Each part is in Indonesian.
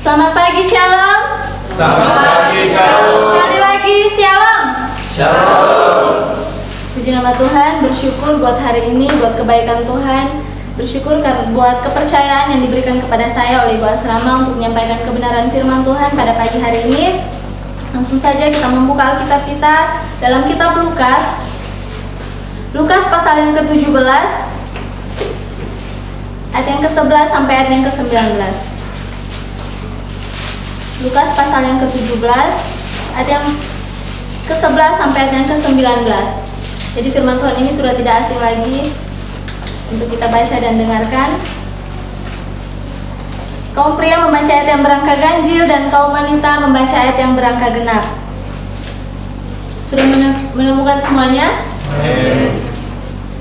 Selamat pagi, Shalom. Selamat pagi, Shalom. Sekali lagi, Shalom. Shalom. Puji nama Tuhan, bersyukur buat hari ini, buat kebaikan Tuhan. Bersyukur karena buat kepercayaan yang diberikan kepada saya oleh Ibu Asrama untuk menyampaikan kebenaran firman Tuhan pada pagi hari ini. Langsung saja kita membuka Alkitab kita dalam kitab Lukas. Lukas pasal yang ke-17 ayat yang ke-11 sampai ayat yang ke-19. Lukas pasal yang ke-17 ayat yang ke-11 sampai ayat yang ke-19. Jadi firman Tuhan ini sudah tidak asing lagi untuk kita baca dan dengarkan. Kaum pria membaca ayat yang berangka ganjil dan kaum wanita membaca ayat yang berangka genap. Sudah menemukan semuanya?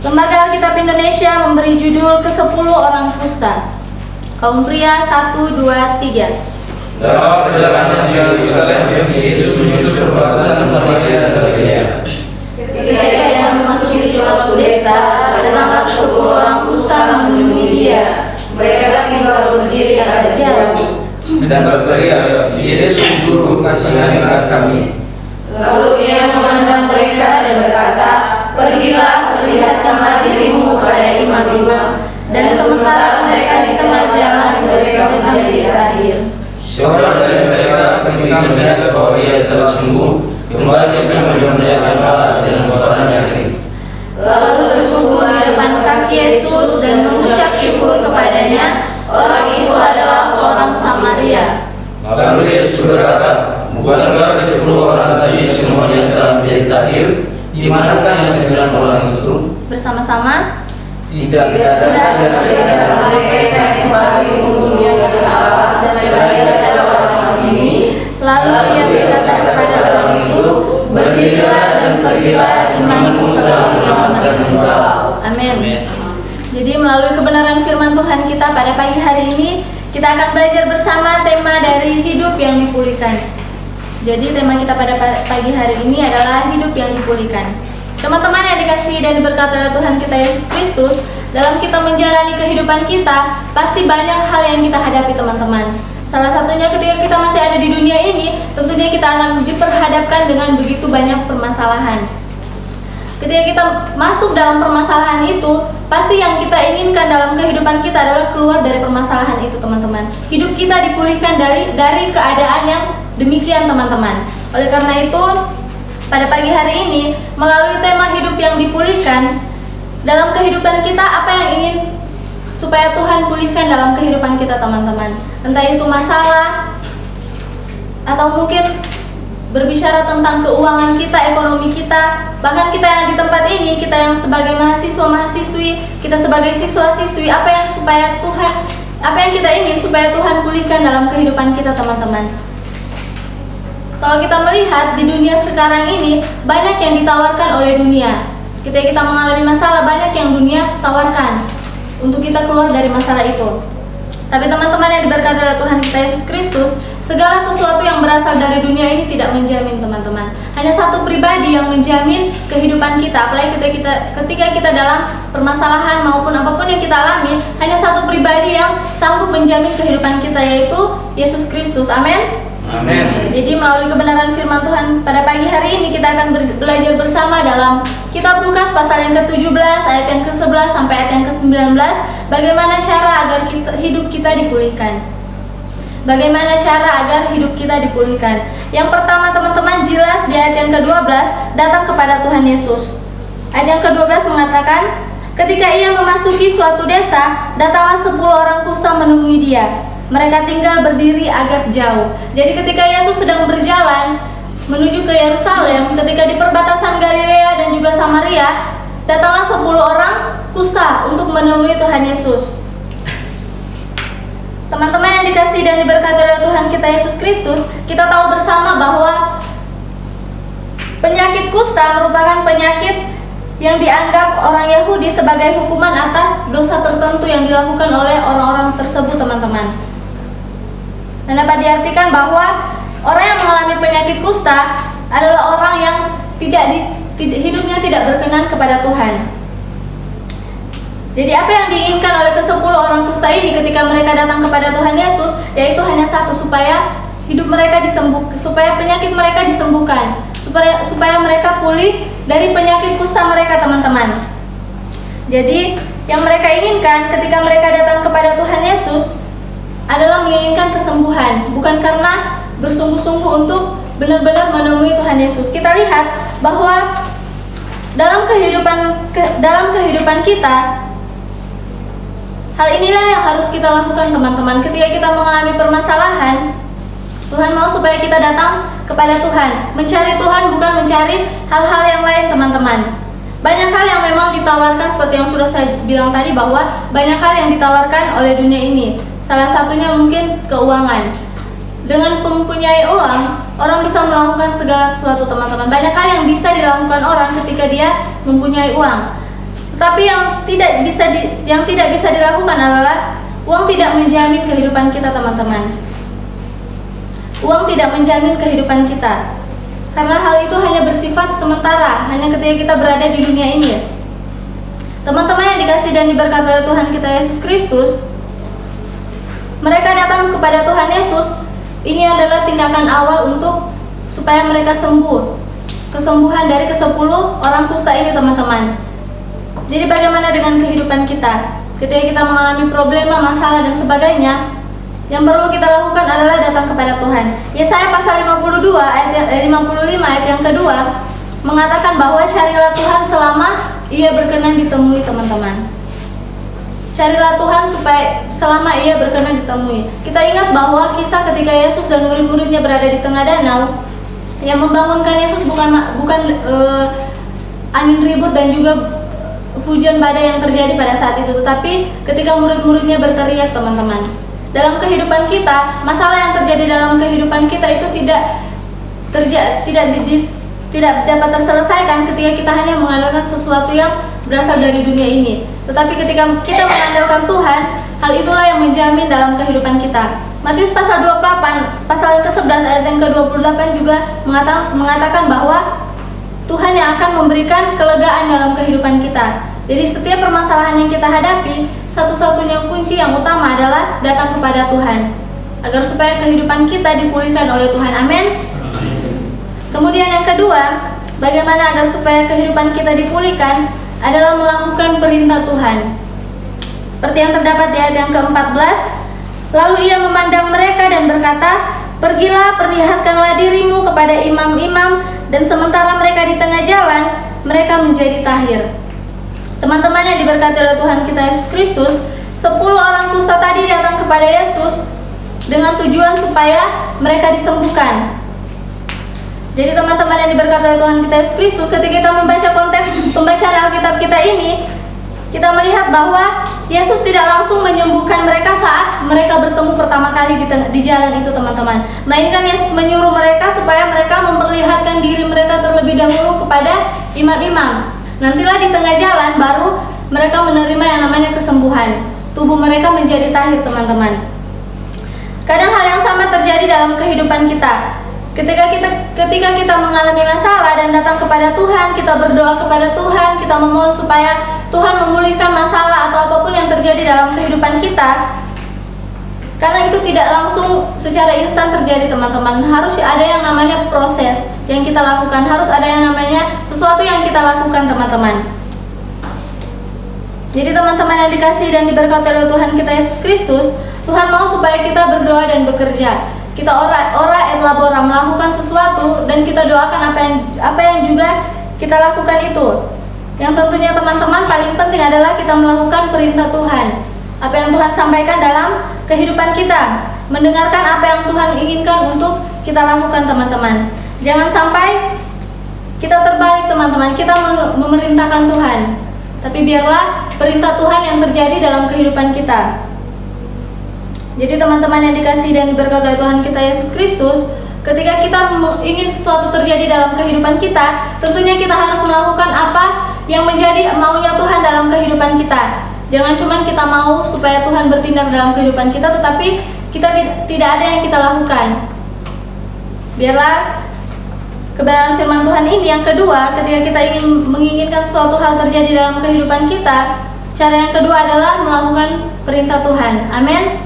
Lembaga Alkitab Indonesia memberi judul ke-10 orang kusta. Kaum pria 1, 2, 3. Dalam perjalanan di Yerusalem, Yesus menyusul perbatasan Samaria dan Galilea. Ketika ia memasuki suatu desa, datanglah 10 orang kusta menemui dia. Mereka tinggal berdiri agak jauh. Dan berteriak, Yesus Guru, kasihanilah kami. Lalu ia memandang mereka dan berkata, pergilah, perlihatkanlah dirimu kepada imam-imam. Dan sementara mereka di tengah jalan, mereka menjadi terakhir. Seorang dari mereka ketika melihat bahwa ia telah sembuh, kembali memuliakan Allah dengan suara nyaring. Lalu tersungkur di depan kaki Yesus dan mengucap syukur kepadanya. Orang itu adalah seorang Samaria. Lalu Yesus berkata, bukankah ke-10 orang tadi semuanya telah menjadi tahir? Di manakah yang 9 orang itu? Bersama-sama. Tidak ada mereka yang kembali untuk memuliakan Allah saya adalah orang sini. Lalu ia berkata kepada orang itu, berdirilah dan pergilah, imanmu telah menyelamatkan engkau. Amin. Jadi melalui kebenaran firman Tuhan kita pada pagi hari ini, kita akan belajar bersama tema dari hidup yang dipulihkan. Jadi tema kita pada pagi hari ini adalah hidup yang dipulihkan. Teman-teman yang dikasihi dan diberkati oleh Tuhan kita Yesus Kristus, dalam kita menjalani kehidupan kita, pasti banyak hal yang kita hadapi, teman-teman. Salah satunya ketika kita masih ada di dunia ini, tentunya kita akan diperhadapkan dengan begitu banyak permasalahan. Ketika kita masuk dalam permasalahan itu, pasti yang kita inginkan dalam kehidupan kita adalah keluar dari permasalahan itu, teman-teman. Hidup kita dipulihkan dari keadaan yang demikian, teman-teman. Oleh karena itu, pada pagi hari ini, melalui tema hidup yang dipulihkan, dalam kehidupan kita apa yang ingin supaya Tuhan pulihkan dalam kehidupan kita, teman-teman. Entah itu masalah, atau mungkin berbicara tentang keuangan kita, ekonomi kita, bahkan kita yang di tempat ini, kita yang sebagai mahasiswa-mahasiswi, kita sebagai siswa-siswi, apa yang kita ingin supaya Tuhan pulihkan dalam kehidupan kita, teman-teman. Kalau kita melihat di dunia sekarang ini, banyak yang ditawarkan oleh dunia. Ketika kita mengalami masalah, banyak yang dunia tawarkan untuk kita keluar dari masalah itu. Tapi teman-teman yang diberkati oleh Tuhan kita Yesus Kristus, segala sesuatu yang berasal dari dunia ini tidak menjamin, teman-teman. Hanya satu pribadi yang menjamin kehidupan kita. Apalagi ketika kita dalam permasalahan maupun apapun yang kita alami, hanya satu pribadi yang sanggup menjamin kehidupan kita, yaitu Yesus Kristus. Amin. Amin. Jadi melalui kebenaran firman Tuhan pada pagi hari ini, kita akan belajar bersama dalam kitab Lukas pasal yang ke-17 ayat yang ke-11 sampai ayat yang ke-19, bagaimana cara agar hidup kita dipulihkan. Bagaimana cara agar hidup kita dipulihkan? Yang pertama, teman-teman, jelas di ayat yang ke-12, datang kepada Tuhan Yesus. Ayat yang ke-12 mengatakan, ketika ia memasuki suatu desa, datanglah 10 orang kusta menemui dia. Mereka tinggal berdiri agak jauh. Jadi ketika Yesus sedang berjalan menuju ke Yerusalem, ketika di perbatasan Galilea dan juga Samaria, datanglah 10 orang kusta untuk menemui Tuhan Yesus. Teman-teman yang dikasihi dan diberkati oleh Tuhan kita Yesus Kristus, kita tahu bersama bahwa penyakit kusta merupakan penyakit yang dianggap orang Yahudi sebagai hukuman atas dosa tertentu yang dilakukan oleh orang-orang tersebut, teman-teman. Dan dapat diartikan bahwa orang yang mengalami penyakit kusta adalah orang yang hidupnya tidak berkenan kepada Tuhan. Jadi apa yang diinginkan oleh ke-10 orang kusta ini ketika mereka datang kepada Tuhan Yesus, yaitu hanya satu, supaya hidup mereka disembuhkan, supaya penyakit mereka disembuhkan, supaya mereka pulih dari penyakit kusta mereka, teman-teman. Jadi yang mereka inginkan ketika mereka datang kepada Tuhan Yesus adalah menginginkan kesembuhan, bukan karena bersungguh-sungguh untuk benar-benar menemui Tuhan Yesus. Kita lihat bahwa dalam kehidupan kita, hal inilah yang harus kita lakukan, teman-teman. Ketika kita mengalami permasalahan, Tuhan mau supaya kita datang kepada Tuhan, mencari Tuhan, bukan mencari hal-hal yang lain, teman-teman. Banyak hal yang memang ditawarkan, seperti yang sudah saya bilang tadi, bahwa banyak hal yang ditawarkan oleh dunia ini. Salah satunya mungkin keuangan. Dengan mempunyai uang, orang bisa melakukan segala sesuatu, teman-teman. Banyak hal yang bisa dilakukan orang ketika dia mempunyai uang. Tetapi yang tidak bisa dilakukan adalah uang tidak menjamin kehidupan kita, teman-teman. Uang tidak menjamin kehidupan kita, karena hal itu hanya bersifat sementara, hanya ketika kita berada di dunia ini. Teman-teman yang dikasihi dan diberkati oleh Tuhan kita Yesus Kristus, mereka datang kepada Tuhan Yesus. Ini adalah tindakan awal untuk supaya mereka sembuh. Kesembuhan dari ke-10 orang kusta ini, teman-teman. Jadi bagaimana dengan kehidupan kita? Ketika kita mengalami problema, masalah dan sebagainya, yang perlu kita lakukan adalah datang kepada Tuhan. Yesaya pasal 55 ayat yang kedua mengatakan bahwa carilah Tuhan selama Ia berkenan ditemui, teman-teman. Carilah Tuhan selama Ia berkenan ditemui. Kita ingat bahwa kisah ketika Yesus dan murid-muridnya berada di tengah danau, yang membangunkan Yesus bukan angin ribut dan juga hujan badai yang terjadi pada saat itu, tetapi ketika murid-muridnya berteriak, teman-teman. Dalam kehidupan kita, masalah yang terjadi dalam kehidupan kita itu tidak dapat terselesaikan ketika kita hanya mengandalkan sesuatu yang berasal dari dunia ini. Tetapi ketika kita mengandalkan Tuhan, hal itulah yang menjamin dalam kehidupan kita. Matius pasal 28, pasal ke-11 ayat yang ke-28 juga mengatakan bahwa Tuhan yang akan memberikan kelegaan dalam kehidupan kita. Jadi setiap permasalahan yang kita hadapi, satu-satunya kunci yang utama adalah datang kepada Tuhan, agar supaya kehidupan kita dipulihkan oleh Tuhan. Amin. Kemudian yang kedua, bagaimana agar supaya kehidupan kita dipulihkan adalah melakukan perintah Tuhan. Seperti yang terdapat di ayat yang ke-14, lalu Ia memandang mereka dan berkata, pergilah, perlihatkanlah dirimu kepada imam-imam, dan sementara mereka di tengah jalan, mereka menjadi tahir. Teman-teman yang diberkati oleh Tuhan kita Yesus Kristus, 10 orang kusta tadi datang kepada Yesus dengan tujuan supaya mereka disembuhkan. Jadi teman-teman yang diberkati oleh Tuhan kita Yesus Kristus, ketika kita membaca konteks pembacaan Alkitab kita ini, kita melihat bahwa Yesus tidak langsung menyembuhkan mereka saat mereka bertemu pertama kali di jalan itu, teman-teman. Melainkan Yesus menyuruh mereka supaya mereka memperlihatkan diri mereka terlebih dahulu kepada imam-imam. Nantilah di tengah jalan baru mereka menerima yang namanya kesembuhan. Tubuh mereka menjadi tahir, teman-teman. Kadang hal yang sama terjadi dalam kehidupan kita. Ketika kita mengalami masalah dan datang kepada Tuhan, kita berdoa kepada Tuhan, kita memohon supaya Tuhan memulihkan masalah atau apapun yang terjadi dalam kehidupan kita. Karena itu tidak langsung secara instan terjadi, teman-teman. Harus ada yang namanya proses yang kita lakukan, harus ada yang namanya sesuatu yang kita lakukan, teman-teman. Jadi teman-teman yang dikasihi dan diberkati oleh Tuhan kita Yesus Kristus, Tuhan mau supaya kita berdoa dan bekerja. Kita ora et labora, melakukan sesuatu dan kita doakan apa yang juga kita lakukan itu. Yang tentunya teman-teman paling penting adalah kita melakukan perintah Tuhan. Apa yang Tuhan sampaikan dalam kehidupan kita, mendengarkan apa yang Tuhan inginkan untuk kita lakukan, teman-teman. Jangan sampai kita terbalik, teman-teman. Kita memerintahkan Tuhan, tapi biarlah perintah Tuhan yang terjadi dalam kehidupan kita. Jadi teman-teman yang dikasihi dan diberkati oleh Tuhan kita Yesus Kristus, ketika kita ingin sesuatu terjadi dalam kehidupan kita, tentunya kita harus melakukan apa yang menjadi maunya Tuhan dalam kehidupan kita. Jangan cuma kita mau supaya Tuhan bertindak dalam kehidupan kita, tetapi kita tidak ada yang kita lakukan. Biarlah kebenaran firman Tuhan ini yang kedua, ketika kita menginginkan suatu hal terjadi dalam kehidupan kita, Cara yang kedua adalah melakukan perintah Tuhan. Amin.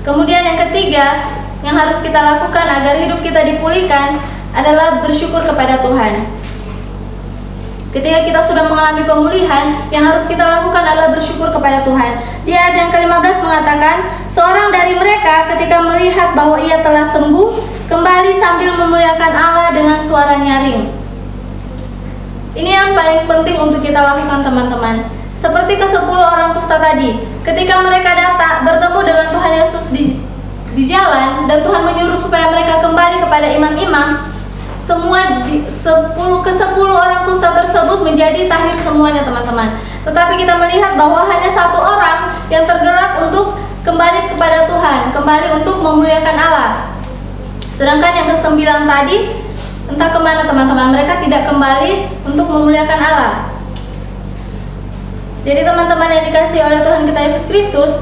Kemudian yang ketiga yang harus kita lakukan agar hidup kita dipulihkan adalah bersyukur kepada Tuhan. Ketika kita sudah mengalami pemulihan, yang harus kita lakukan adalah bersyukur kepada Tuhan. Di ayat yang ke-15 mengatakan, seorang dari mereka ketika melihat bahwa ia telah sembuh, kembali sambil memuliakan Allah dengan suara nyaring. Ini yang paling penting untuk kita lakukan, teman-teman. Seperti ke-10 orang kusta tadi, ketika mereka datang bertemu dengan Tuhan Yesus di jalan, dan Tuhan menyuruh supaya mereka kembali kepada imam-imam, semua ke-10 orang kusta tersebut menjadi tahir semuanya, teman-teman. Tetapi kita melihat bahwa hanya satu orang yang tergerak untuk kembali kepada Tuhan, kembali untuk memuliakan Allah. Sedangkan yang ke-9 tadi, entah kemana, teman-teman, mereka tidak kembali untuk memuliakan Allah. Jadi teman-teman yang dikasihi oleh Tuhan kita Yesus Kristus,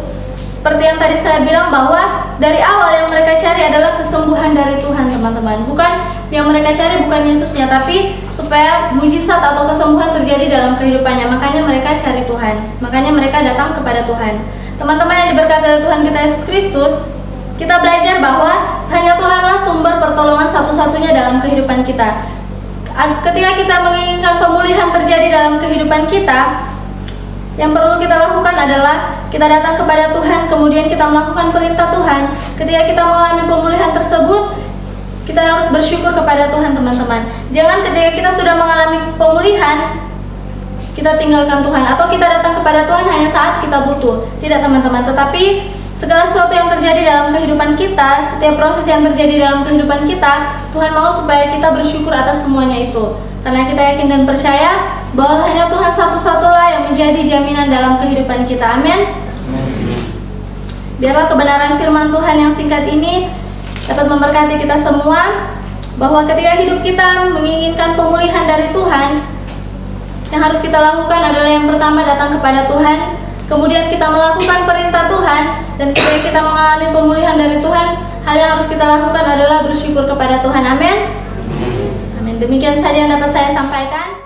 seperti yang tadi saya bilang bahwa dari awal yang mereka cari adalah kesembuhan dari Tuhan, teman-teman. Bukan yang mereka cari bukan Yesusnya, tapi supaya mujizat atau kesembuhan terjadi dalam kehidupannya. Makanya mereka cari Tuhan. Makanya mereka datang kepada Tuhan. Teman-teman yang diberkati oleh Tuhan kita Yesus Kristus, kita belajar bahwa hanya Tuhanlah sumber pertolongan satu-satunya dalam kehidupan kita. Ketika kita menginginkan pemulihan terjadi dalam kehidupan kita, yang perlu kita lakukan adalah kita datang kepada Tuhan, kemudian kita melakukan perintah Tuhan. Ketika kita mengalami pemulihan tersebut, kita harus bersyukur kepada Tuhan, teman-teman. Jangan ketika kita sudah mengalami pemulihan, kita tinggalkan Tuhan, atau kita datang kepada Tuhan hanya saat kita butuh. Tidak, teman-teman. Tetapi segala sesuatu yang terjadi dalam kehidupan kita, setiap proses yang terjadi dalam kehidupan kita, Tuhan mau supaya kita bersyukur atas semuanya itu. Karena kita yakin dan percaya bahwa hanya Tuhan satu-satulah yang menjadi jaminan dalam kehidupan kita. Amin. Biarlah kebenaran firman Tuhan yang singkat ini dapat memberkati kita semua, bahwa ketika hidup kita menginginkan pemulihan dari Tuhan, yang harus kita lakukan adalah yang pertama datang kepada Tuhan, kemudian kita melakukan perintah Tuhan, dan ketika kita mengalami pemulihan dari Tuhan, hal yang harus kita lakukan adalah bersyukur kepada Tuhan. Amin. Amin. Demikian saja yang dapat saya sampaikan.